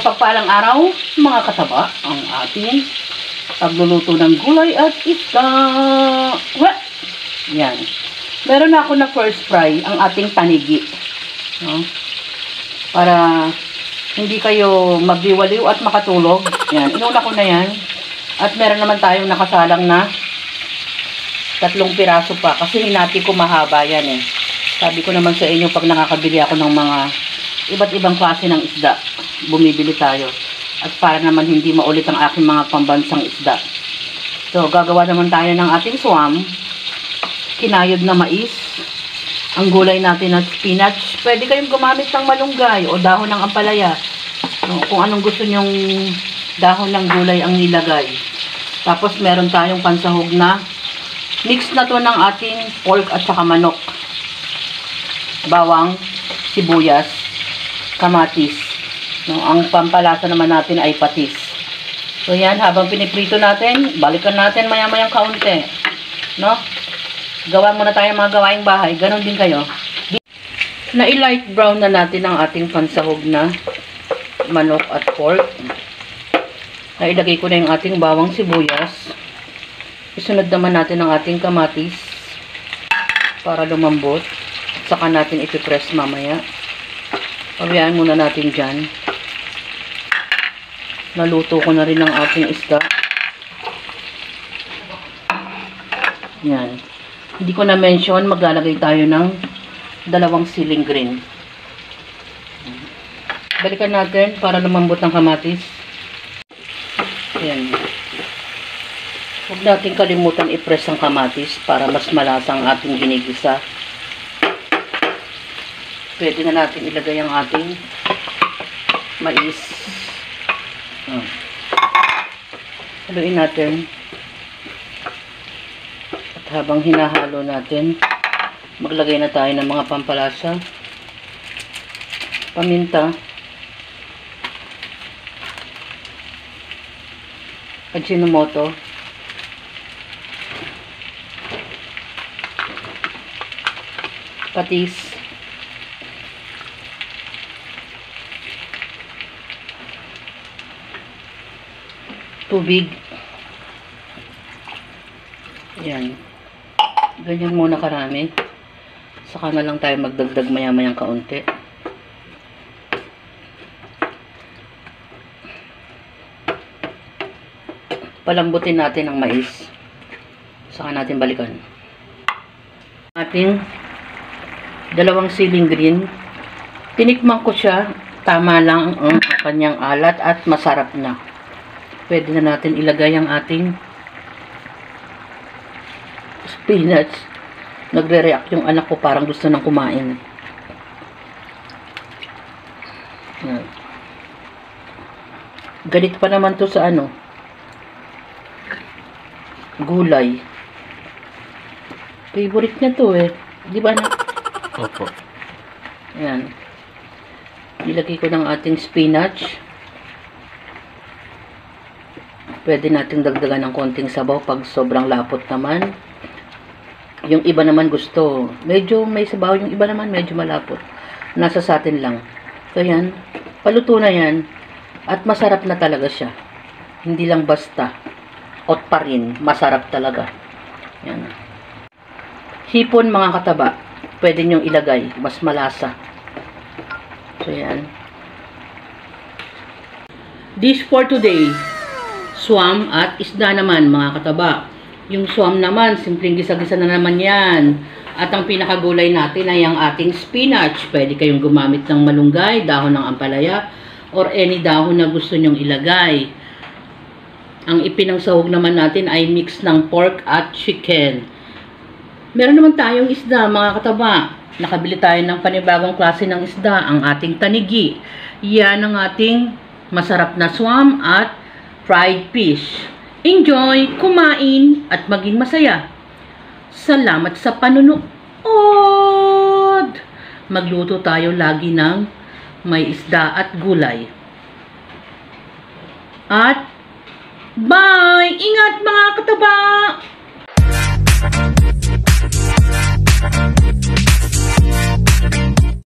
Mapagpalang araw, mga kataba, ang ating pagluluto ng gulay at isda. Yan. Meron na ako na first fry, ang ating tanigi. No? Para hindi kayo magdiwaliw at makatulog. Yan. Inuna ko na yan. At meron naman tayong nakasalang na 3 piraso pa. Kasi hinati ko mahaba yan eh. Sabi ko naman sa inyo, pag nakakabili ako ng mga iba't ibang klase ng isda, bumibili tayo. At para naman hindi maulit ang aking mga pambansang isda. So, gagawa naman tayo ng ating swam. Kinayod na mais. Ang gulay natin na spinach. Pwede kayong gumamit ng malunggay o dahon ng ampalaya. Kung anong gusto nyong dahon ng gulay ang nilagay. Tapos, meron tayong pansahog na mix na to ng ating pork at saka manok. Bawang, sibuyas, kamatis. No, ang pampalasa naman natin ay patis. So yan, habang piniprito natin, balikan natin maya-mayang kaunti. No? Gawa muna tayo mga gawaing bahay. Ganon din kayo. Na-light brown na natin ang ating pansahog na manok at pork. Nailagay ko na yung ating bawang sibuyas. Isunod naman natin ang ating kamatis para lumambot. Saka natin ipipress mamaya. Pabayaan muna natin dyan. Naluto ko na rin ang ating isda. Yan. Hindi ko na-mention, maglalagay tayo ng 2 siling green. Balikan natin para lumambot ng kamatis. Yan. Huwag natin kalimutan i-press ang kamatis para mas malasa ang ating ginigisa. Pwede na natin ilagay ang ating mais. Haluin natin. At habang hinahalo natin, maglagay na tayo ng mga pampalasa. Paminta. Ajinomoto. Patis. Tubig. Yan. Ganyan muna karami. Saka na lang tayo magdagdag maya-mayang kaunti. Palambutin natin ang mais. Saka natin balikan. Ating 2 siling green. Tinikman ko siya. Tama lang ang kanyang alat at masarap na. Pwede na natin ilagay ang ating spinach. Nagre-react yung anak ko, parang gusto nang kumain. Yan. Galit pa naman to sa gulay. Favorite niya to eh. Di ba na? Opo. Yan. Ilagay ko ng ating spinach. Pwede natin dagdagan ng konting sabaw pag sobrang lapot naman. Yung iba naman gusto, medyo may sabaw. Yung iba naman medyo malapot. Nasa sa atin lang. So yan, paluto na yan. At masarap na talaga siya. Hindi lang basta. Ot pa rin. Masarap talaga. Yan. Hipon mga kataba. Pwede nyong ilagay. Mas malasa. So yan. Dish for today. Swam at isda naman mga kataba. Yung swam naman, simpleng gisa-gisa na naman yan. At ang pinakagulay natin ay ang ating spinach. Pwede kayong gumamit ng malunggay, dahon ng ampalaya, or any dahon na gusto nyong ilagay. Ang ipinangsahog naman natin ay mix ng pork at chicken. Meron naman tayong isda mga kataba. Nakabili tayo ng panibagong klase ng isda, ang ating tanigi. Yan ang ating masarap na swam at fried fish. Enjoy, kumain, at maging masaya. Salamat sa panunood. Magluto tayo lagi ng may isda at gulay. At bye! Ingat!